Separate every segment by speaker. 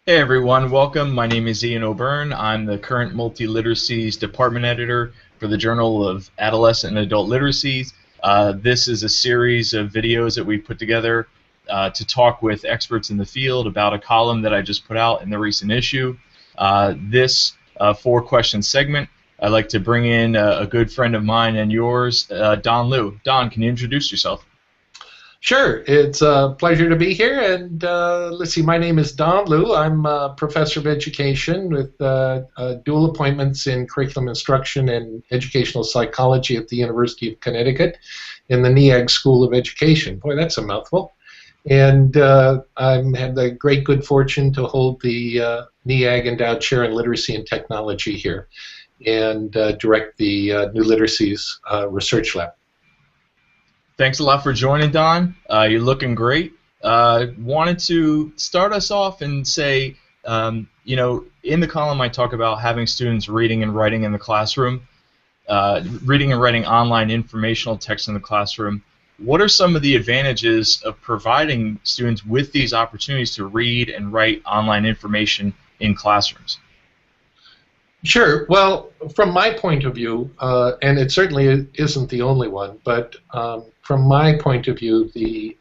Speaker 1: Hey everyone, welcome. My name is Ian O'Byrne. I'm the current Multiliteracies Department Editor for the Journal of Adolescent and Adult Literacies. This is a series of videos that we put together to talk with experts in the field about a column that I just put out in the recent issue. This four-question segment, I'd like to bring in a good friend of mine and yours, Don Leu. Don, can you introduce yourself?
Speaker 2: Sure, it's a pleasure to be here, and let's see, my name is Don Leu. I'm a professor of education with dual appointments in curriculum instruction and educational psychology at the University of Connecticut in the NEAG School of Education. Boy, that's a mouthful. And I've had the great good fortune to hold the NEAG Endowed Chair in Literacy and Technology here and direct the New Literacies Research Lab.
Speaker 1: Thanks a lot for joining, Don. You're looking great. Wanted to start us off and say, you know, in the column I talk about having students reading and writing in the classroom, reading and writing online informational text in the classroom. What are some of the advantages of providing students with these opportunities to read and write online information in classrooms?
Speaker 2: Sure. Well, from my point of view, and it certainly isn't the only one, but from my point of view, the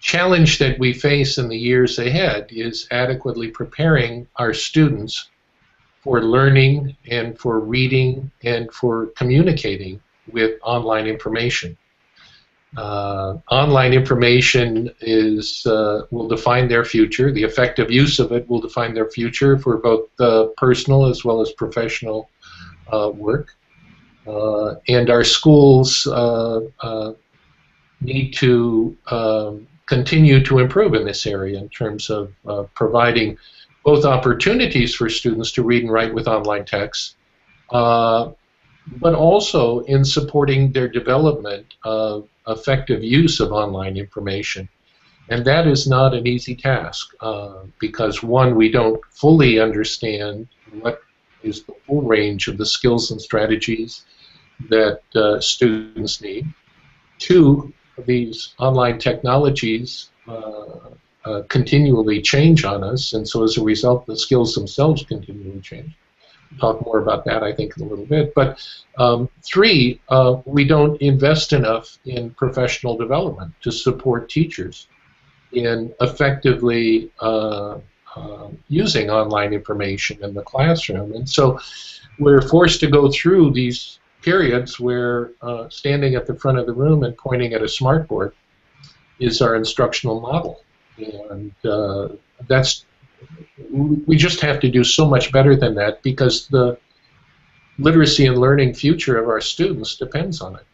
Speaker 2: challenge that we face in the years ahead is adequately preparing our students for learning and for reading and for communicating with online information. Online information will define their future. The effective use of it will define their future for both personal as well as professional work. And our schools need to continue to improve in this area in terms of providing both opportunities for students to read and write with online texts, but also in supporting their development of effective use of online information. And that is not an easy task because, one, we don't fully understand what is the full range of the skills and strategies that students need. Two, these online technologies continually change on us, and so as a result, the skills themselves continually change. We'll talk more about that, I think, in a little bit. But three, we don't invest enough in professional development to support teachers in effectively using online information in the classroom. And so we're forced to go through these periods where standing at the front of the room and pointing at a smartboard is our instructional model. And we just have to do so much better than that because the literacy and learning future of our students depends on it.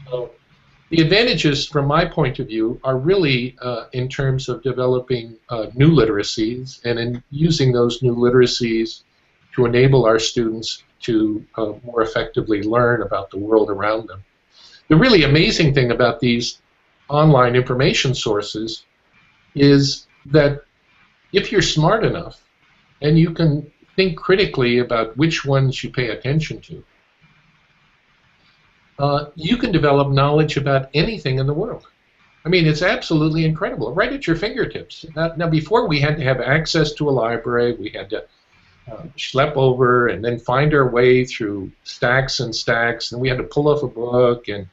Speaker 2: So the advantages, from my point of view, are really in terms of developing new literacies and in using those new literacies to enable our students to more effectively learn about the world around them. The really amazing thing about these online information sources is that if you're smart enough and you can think critically about which ones you pay attention to, you can develop knowledge about anything in the world. I mean, it's absolutely incredible, right at your fingertips. Now, before we had to have access to a library, we had to schlep over and then find our way through stacks and stacks, and we had to pull off a book, and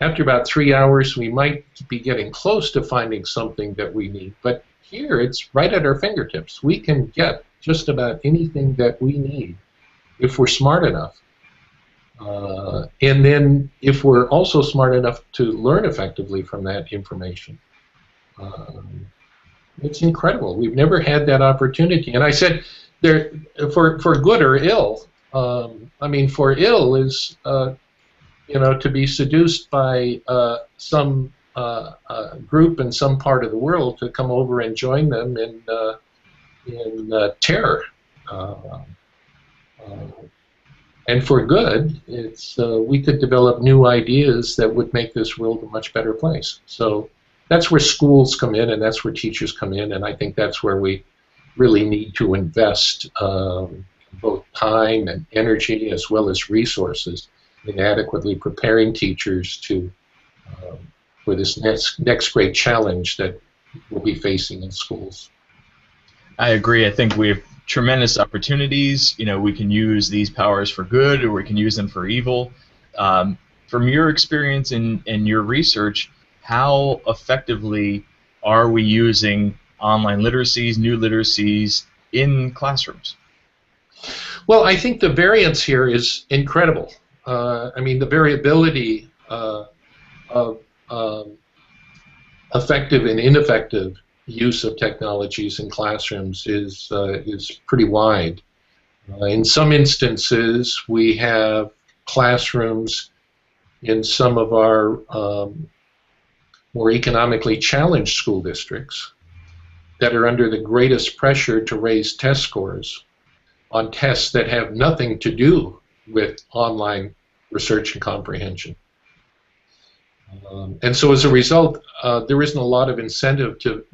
Speaker 2: after about 3 hours we might be getting close to finding something that we need. But here it's right at our fingertips. We can get just about anything that we need if we're smart enough. And then if we're also smart enough to learn effectively from that information. It's incredible. We've never had that opportunity. And I said, for good or ill, I mean, for ill is, you know, to be seduced by some group in some part of the world to come over and join them in terror. And for good, it's we could develop new ideas that would make this world a much better place. So that's where schools come in, and that's where teachers come in, and I think that's where we really need to invest both time and energy as well as resources in adequately preparing teachers to for this next great challenge that we'll be facing in schools.
Speaker 1: I agree. I think we have tremendous opportunities. We can use these powers for good, or we can use them for evil. From your experience and your research, how effectively are we using online literacies, new literacies in classrooms?
Speaker 2: Well, I think the variance here is incredible. I mean, the variability of effective and ineffective use of technologies in classrooms is pretty wide. In some instances, we have classrooms in some of our more economically challenged school districts that are under the greatest pressure to raise test scores on tests that have nothing to do with online research and comprehension. And so as a result, there isn't a lot of incentive to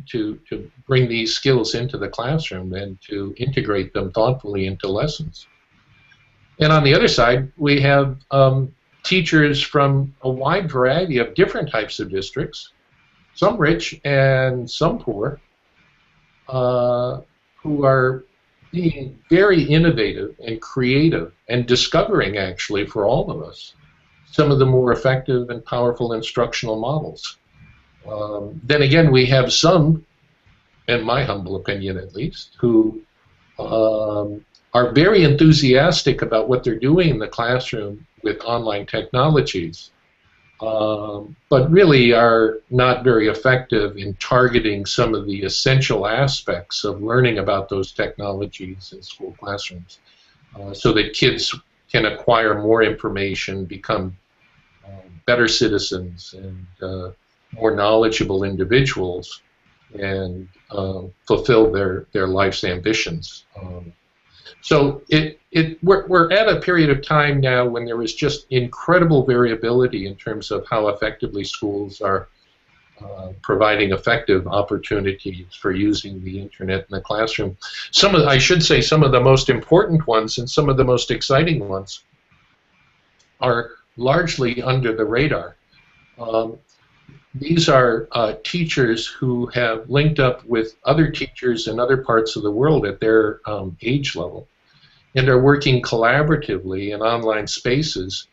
Speaker 2: bring these skills into the classroom and to integrate them thoughtfully into lessons. And on the other side, we have teachers from a wide variety of different types of districts, some rich and some poor, who are being very innovative and creative and discovering, actually, for all of us, some of the more effective and powerful instructional models. Then again, we have some, in my humble opinion at least, who are very enthusiastic about what they're doing in the classroom with online technologies, but really are not very effective in targeting some of the essential aspects of learning about those technologies in school classrooms, so that kids can acquire more information, become better citizens, and more knowledgeable individuals, and fulfill their life's ambitions. So we're at a period of time now when there is just incredible variability in terms of how effectively schools are providing effective opportunities for using the internet in the classroom. I should say, some of the most important ones and some of the most exciting ones are largely under the radar. These are teachers who have linked up with other teachers in other parts of the world at their age level, and are working collaboratively in online spaces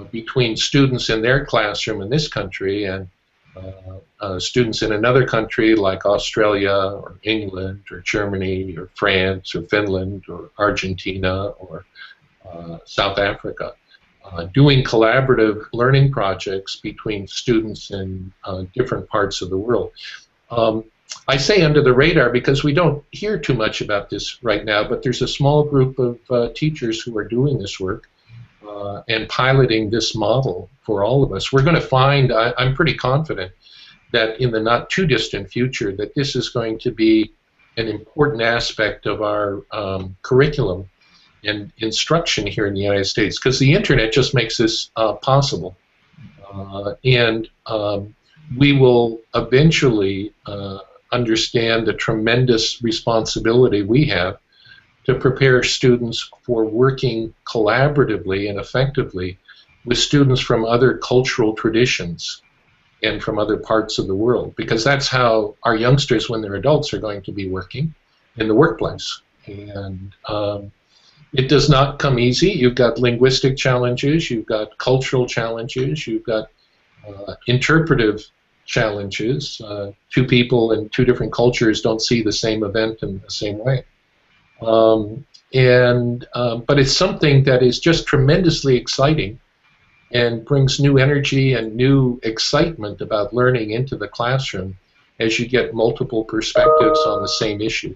Speaker 2: between students in their classroom in this country and students in another country like Australia or England or Germany or France or Finland or Argentina or South Africa, doing collaborative learning projects between students in different parts of the world. I say under the radar because we don't hear too much about this right now, but there's a small group of teachers who are doing this work and piloting this model for all of us. We're going to find, I'm pretty confident, that in the not too distant future that this is going to be an important aspect of our curriculum and instruction here in the United States, because the internet just makes this possible. And we will eventually understand the tremendous responsibility we have to prepare students for working collaboratively and effectively with students from other cultural traditions and from other parts of the world, because that's how our youngsters, when they're adults, are going to be working in the workplace. And it does not come easy. You've got linguistic challenges, you've got cultural challenges, you've got interpretive challenges. Two people in two different cultures don't see the same event in the same way. But it's something that is just tremendously exciting and brings new energy and new excitement about learning into the classroom as you get multiple perspectives on the same issue,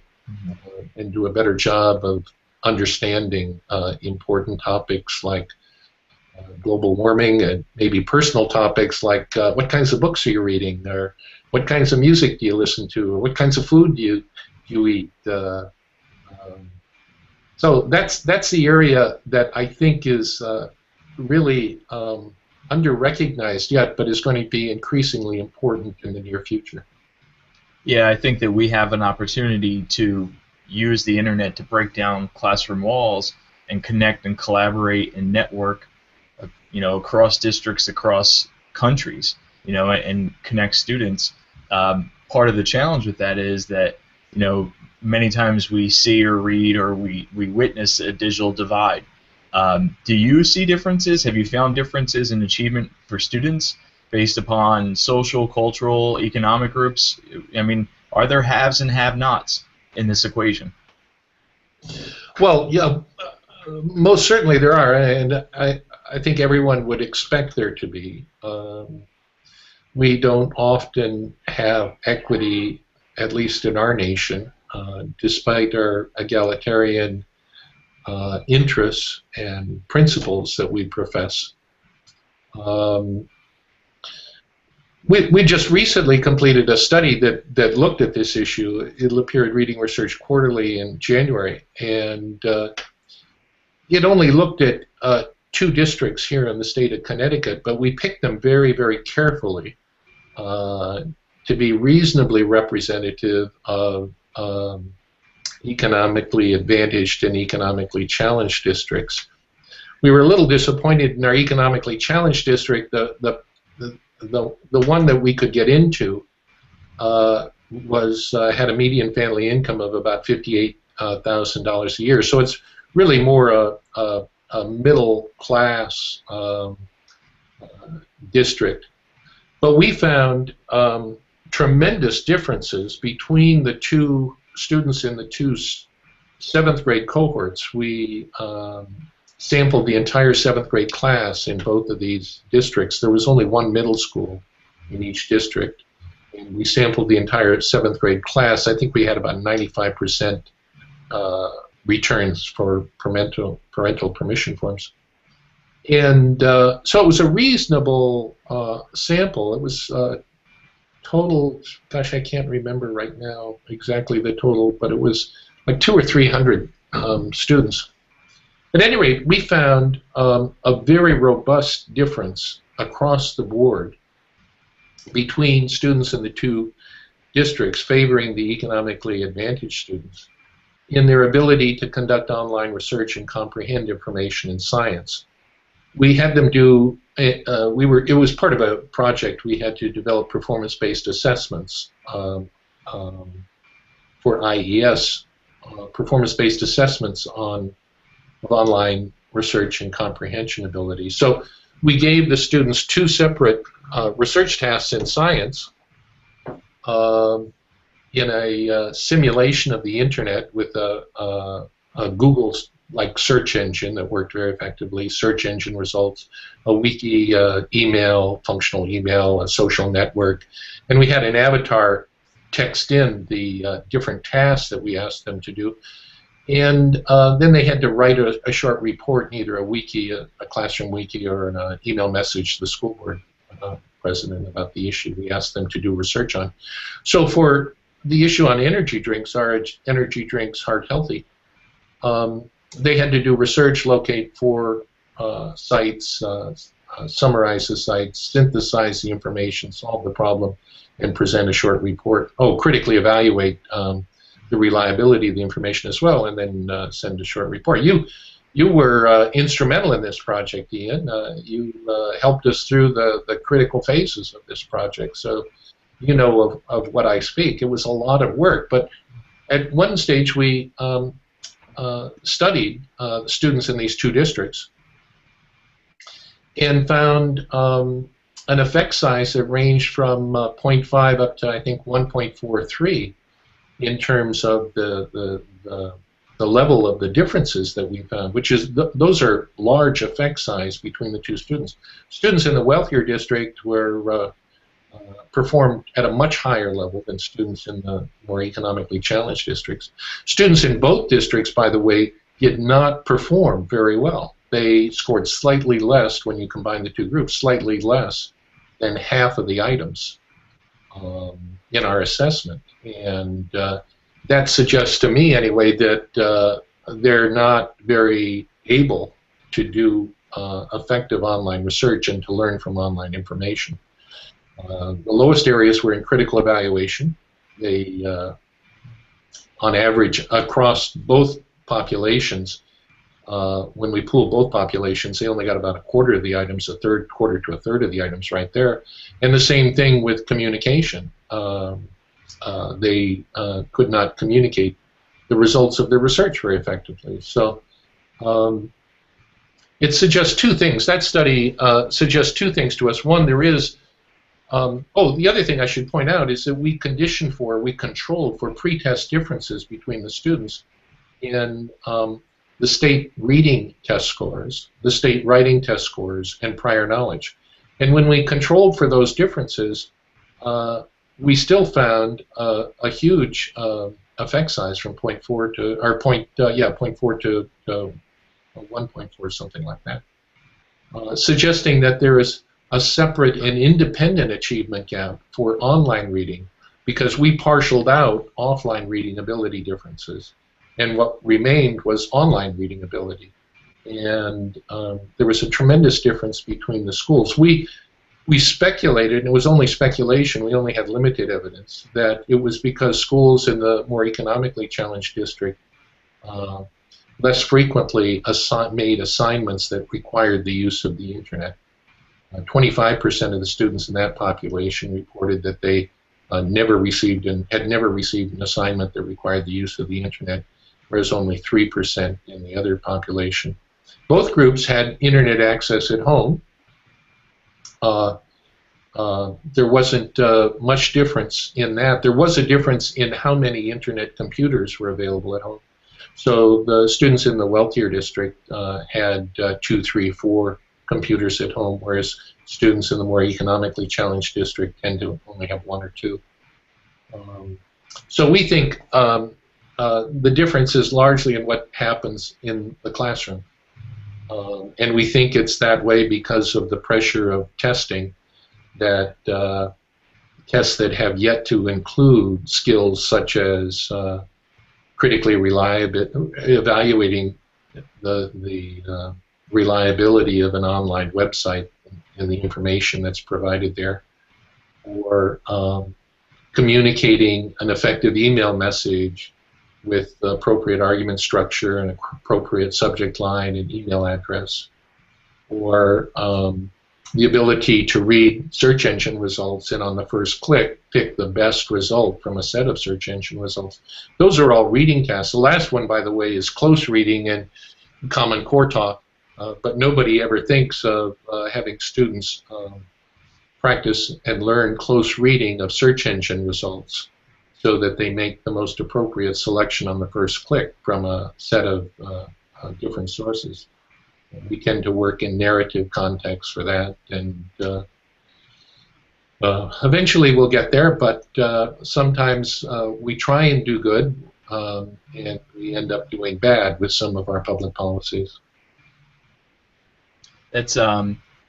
Speaker 2: and do a better job of understanding important topics like global warming, and maybe personal topics like what kinds of books are you reading, or what kinds of music do you listen to, or what kinds of food do you eat. So that's the area that I think is really under-recognized yet, but is going to be increasingly important in the near future.
Speaker 1: Yeah, I think that we have an opportunity to use the internet to break down classroom walls and connect and collaborate and network, across districts, across countries, and connect students. Part of the challenge with that is that, many times we see or read or we witness a digital divide. Do you see differences? Have you found differences in achievement for students based upon social, cultural, economic groups? I mean, are there haves and have-nots in this equation?
Speaker 2: Well, yeah, most certainly there are, and I think everyone would expect there to be. We don't often have equity, at least in our nation, despite our egalitarian interests and principles that we profess. We just recently completed a study that looked at this issue. It appeared Reading Research Quarterly in January, and it only looked at 2 districts here in the state of Connecticut, but we picked them very, very carefully to be reasonably representative of economically advantaged and economically challenged districts. We were a little disappointed in our economically challenged district. The one that we could get into had a median family income of about $58,000 a year. So it's really more a middle class district. But we found tremendous differences between the 2 students in the 2 7th grade cohorts. We sampled the entire 7th grade class in both of these districts. There was only 1 middle school in each district. And we sampled the entire 7th grade class. I think we had about 95% returns for parental permission forms. And so it was a reasonable sample. It was total, gosh, I can't remember right now exactly the total, but it was like 200 or 300 students. At any rate, we found a very robust difference across the board between students in the 2 districts favoring the economically advantaged students in their ability to conduct online research and comprehend information in science. We had them do, it was part of a project. We had to develop performance-based assessments for IES, performance-based assessments of online research and comprehension ability. So we gave the students 2 separate research tasks in science in a simulation of the internet with a Google like search engine that worked very effectively, search engine results, a wiki, email, functional email, a social network, and we had an avatar text in the different tasks that we asked them to do. And then they had to write a short report in either a wiki, a classroom wiki, or an email message to the school board president about the issue we asked them to do research on. So for the issue on energy drinks, our energy drinks Heart Healthy, they had to do research, locate 4 sites, summarize the sites, synthesize the information, solve the problem, and present a short report. Oh, critically evaluate the reliability of the information as well, and then send a short report. You were instrumental in this project, Ian. You helped us through the critical phases of this project, so you know of what I speak. It was a lot of work, but at one stage we studied students in these 2 districts and found an effect size that ranged from 0.5 up to, I think, 1.43 in terms of the level of the differences that we found, which is those are large effect size between the 2 students. Students in the wealthier district were performed at a much higher level than students in the more economically challenged districts. Students in both districts, by the way, did not perform very well. They scored slightly less when you combine the 2 groups, slightly less than half of the items in our assessment. And that suggests to me, anyway, that they're not very able to do effective online research and to learn from online information. The lowest areas were in critical evaluation. They, on average, across both populations, when we pooled both populations, they only got about a quarter of the items, quarter to a third of the items right there. And the same thing with communication. They could not communicate the results of their research very effectively. So it suggests two things. That study suggests two things to us. One, there is the other thing I should point out is that we controlled for pretest differences between the students in the state reading test scores, the state writing test scores, and prior knowledge. And when we controlled for those differences, we still found a huge effect size from 0.4 to, or 0.4 to 1.4, something like that, suggesting that there is a separate and independent achievement gap for online reading, because we partialed out offline reading ability differences, and what remained was online reading ability. And there was a tremendous difference between the schools. We speculated, and it was only speculation, we only had limited evidence, that it was because schools in the more economically challenged district less frequently made assignments that required the use of the internet. 25% of the students in that population reported that they had never received an assignment that required the use of the internet, whereas only 3% in the other population. Both groups had internet access at home. There wasn't much difference in that. There was a difference in how many internet computers were available at home. So the students in the wealthier district had 2, 3, 4 computers at home, whereas students in the more economically challenged district tend to only have 1 or 2. So we think the difference is largely in what happens in the classroom. And we think it's that way because of the pressure of testing, that tests that have yet to include skills such as critically evaluating the reliability of an online website and the information that's provided there, or communicating an effective email message with the appropriate argument structure and appropriate subject line and email address, or the ability to read search engine results and on the first click pick the best result from a set of search engine results. Those are all reading tasks. The last one, by the way, is close reading and Common Core talk, but nobody ever thinks of having students practice and learn close reading of search engine results so that they make the most appropriate selection on the first click from a set of different sources. We tend to work in narrative context for that, and eventually we'll get there, but sometimes we try and do good, and we end up doing bad with some of our public policies.
Speaker 1: That's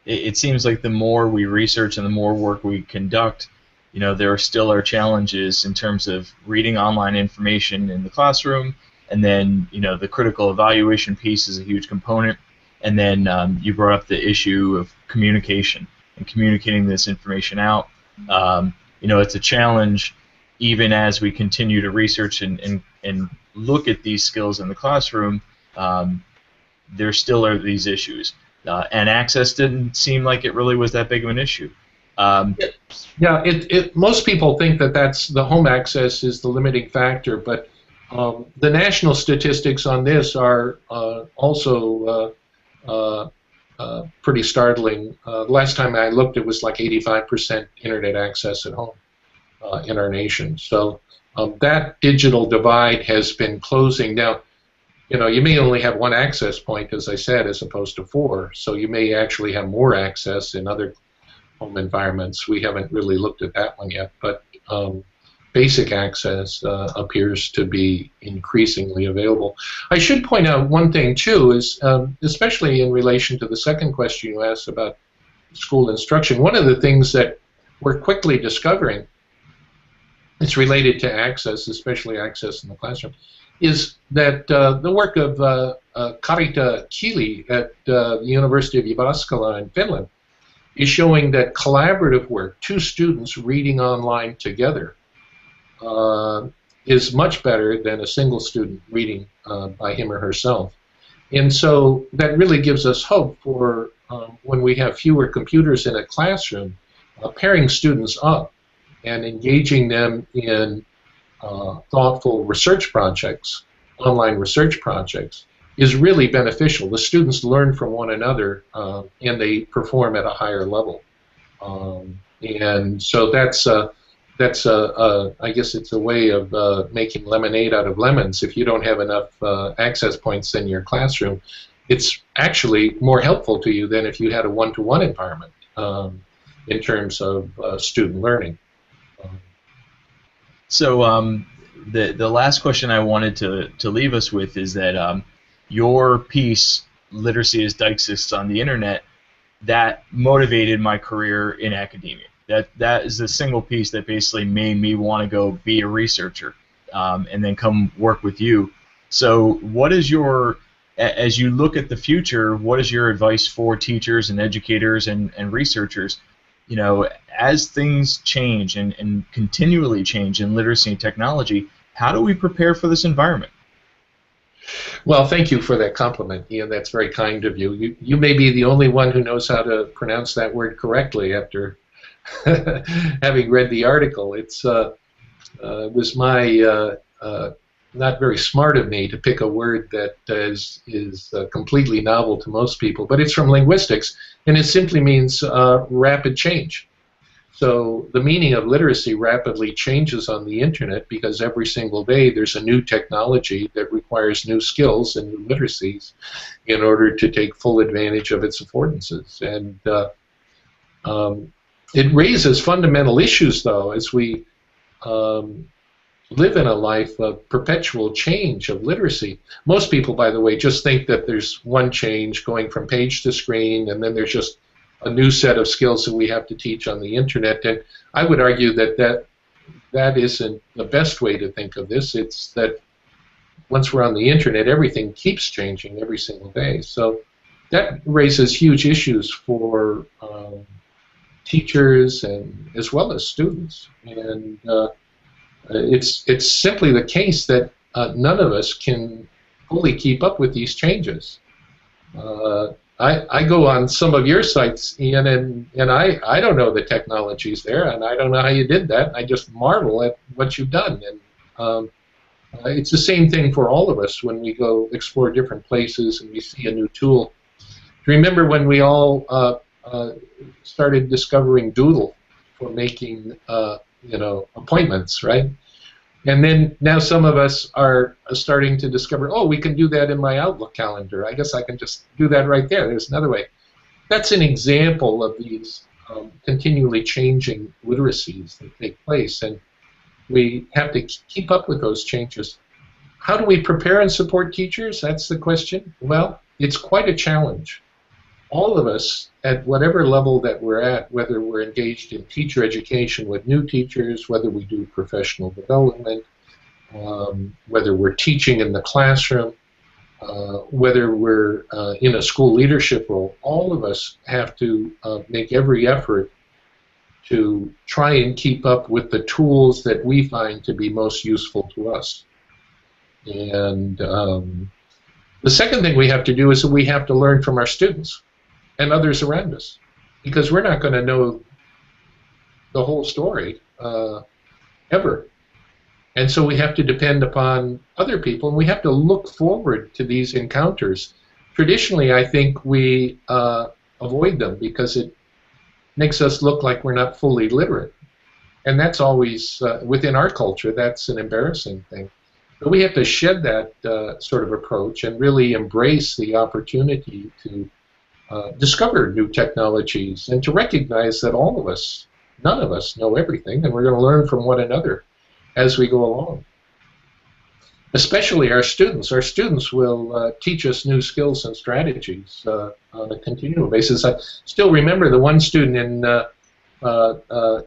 Speaker 1: it seems like the more we research and the more work we conduct, there still are challenges in terms of reading online information in the classroom, and then the critical evaluation piece is a huge component. And then you brought up the issue of communication and communicating this information out. It's a challenge even as we continue to research and look at these skills in the classroom. There still are these issues. And access didn't seem like it really was that big of an issue.
Speaker 2: Most people think that that's the home access is the limiting factor, but the national statistics on this are also pretty startling. Last time I looked, it was like 85% internet access at home in our nation. So that digital divide has been closing. Now, you may only have 1 access point, as I said, as opposed to 4. So you may actually have more access in other home environments. We haven't really looked at that one yet, but basic access appears to be increasingly available. I should point out one thing, too, is especially in relation to the second question you asked about school instruction, one of the things that we're quickly discovering, it's related to access, especially access in the classroom, is that the work of Karita Kili at the University of Jyväskylä in Finland is showing that collaborative work, 2 students reading online together, is much better than a single student reading by him or herself. And so that really gives us hope for when we have fewer computers in a classroom, pairing students up and engaging them in thoughtful research projects online research projects is really beneficial. The students learn from one another and they perform at a higher level. And so I guess it's a way of making lemonade out of lemons. If you don't have enough access points in your classroom, it's actually more helpful to you than if you had a one-to-one environment in terms of student learning.
Speaker 1: So the last question I wanted to leave us with is that your piece, Literacy as Deixis on the Internet, that motivated my career in academia. That is the single piece that basically made me want to go be a researcher and then come work with you. So what is your, as you look at the future, what is your advice for teachers and educators and researchers, you know, as things change and continually change in literacy and technology, how do we prepare for this environment?
Speaker 2: Well, thank you for that compliment, Ian. That's very kind of you. You may be the only one who knows how to pronounce that word correctly after having read the article. It was my not very smart of me to pick a word that is completely novel to most people, but it's from linguistics, and it simply means rapid change. So the meaning of literacy rapidly changes on the internet because every single day there's a new technology that requires new skills and new literacies in order to take full advantage of its affordances. And it raises fundamental issues, though, as we live in a life of perpetual change of literacy. Most people, by the way, just think that there's one change going from page to screen, and then there's just a new set of skills that we have to teach on the internet. And I would argue that that isn't the best way to think of this. It's that once we're on the internet, everything keeps changing every single day. So that raises huge issues for teachers and as well as students. And it's simply the case that none of us can fully keep up with these changes. I go on some of your sites, Ian, and I don't know the technologies there, and I don't know how you did that. I just marvel at what you've done. And it's the same thing for all of us when we go explore different places and we see a new tool. Remember when we all started discovering Doodle for making appointments, right? And then now some of us are starting to discover, oh, we can do that in my Outlook calendar. I guess I can just do that right there. There's another way. That's an example of these continually changing literacies that take place, and we have to keep up with those changes. How do we prepare and support teachers? That's the question. Well, it's quite a challenge. All of us, at whatever level that we're at, whether we're engaged in teacher education with new teachers, whether we do professional development, whether we're teaching in the classroom, whether we're in a school leadership role, all of us have to make every effort to try and keep up with the tools that we find to be most useful to us. And the second thing we have to do is that we have to learn from our students and others around us, because we're not going to know the whole story ever. And so we have to depend upon other people, and we have to look forward to these encounters. Traditionally, I think we avoid them because it makes us look like we're not fully literate. And that's always, within our culture, that's an embarrassing thing. But we have to shed that sort of approach and really embrace the opportunity to discover new technologies and to recognize that all of us, none of us know everything, and we're going to learn from one another as we go along. Especially our students. Our students will teach us new skills and strategies on a continual basis. I still remember the one student in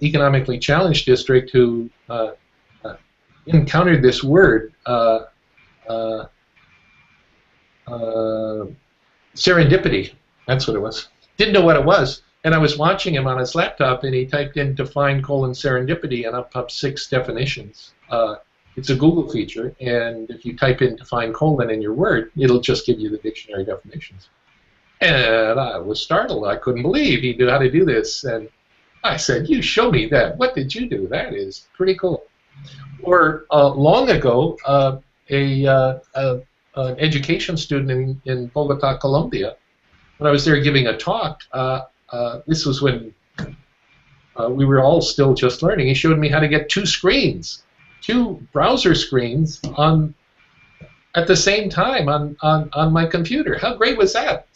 Speaker 2: economically challenged district who encountered this word, serendipity. That's what it was. Didn't know what it was. And I was watching him on his laptop, and he typed in define : serendipity, and up popped 6 definitions. It's a Google feature, and if you type in define : in your word, it'll just give you the dictionary definitions. And I was startled. I couldn't believe he knew how to do this. And I said, you show me that. What did you do? That is pretty cool. Or long ago, an education student in Bogota, Colombia. When I was there giving a talk, this was when we were all still just learning. He showed me how to get two browser screens on at the same time on my computer. How great was that?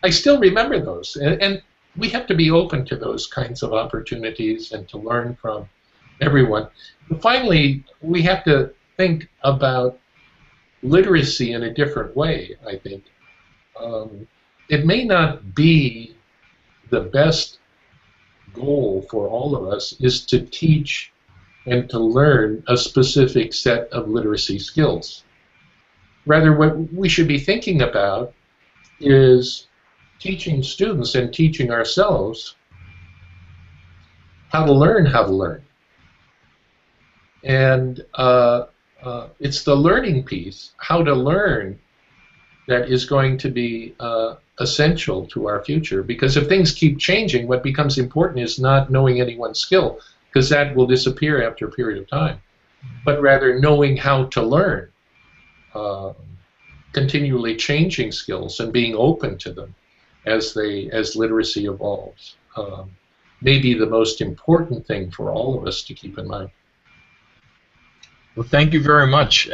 Speaker 2: I still remember those, and we have to be open to those kinds of opportunities and to learn from everyone. And finally, we have to think about literacy in a different way, I think. It may not be the best goal for all of us is to teach and to learn a specific set of literacy skills. Rather, what we should be thinking about is teaching students and teaching ourselves how to learn how to learn. And it's the learning piece, how to learn, that is going to be essential to our future. Because if things keep changing, what becomes important is not knowing any one skill, because that will disappear after a period of time, but rather knowing how to learn, continually changing skills and being open to them as literacy evolves. May be the most important thing for all of us to keep in mind.
Speaker 1: Well, thank you very much.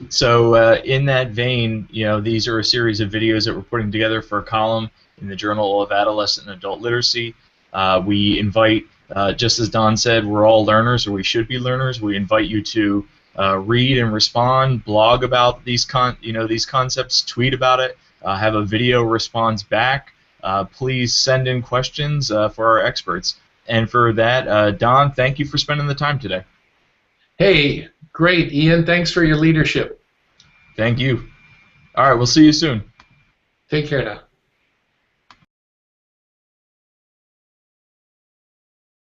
Speaker 1: So in that vein, these are a series of videos that we're putting together for a column in the Journal of Adolescent and Adult Literacy. We invite, just as Don said, we're all learners, or we should be learners. We invite you to read and respond, blog about these concepts, tweet about it, have a video response back. Please send in questions for our experts. And for that, Don, thank you for spending the time today.
Speaker 2: Hey, great, Ian. Thanks for your leadership.
Speaker 1: Thank you. All right, we'll see you soon.
Speaker 2: Take care now.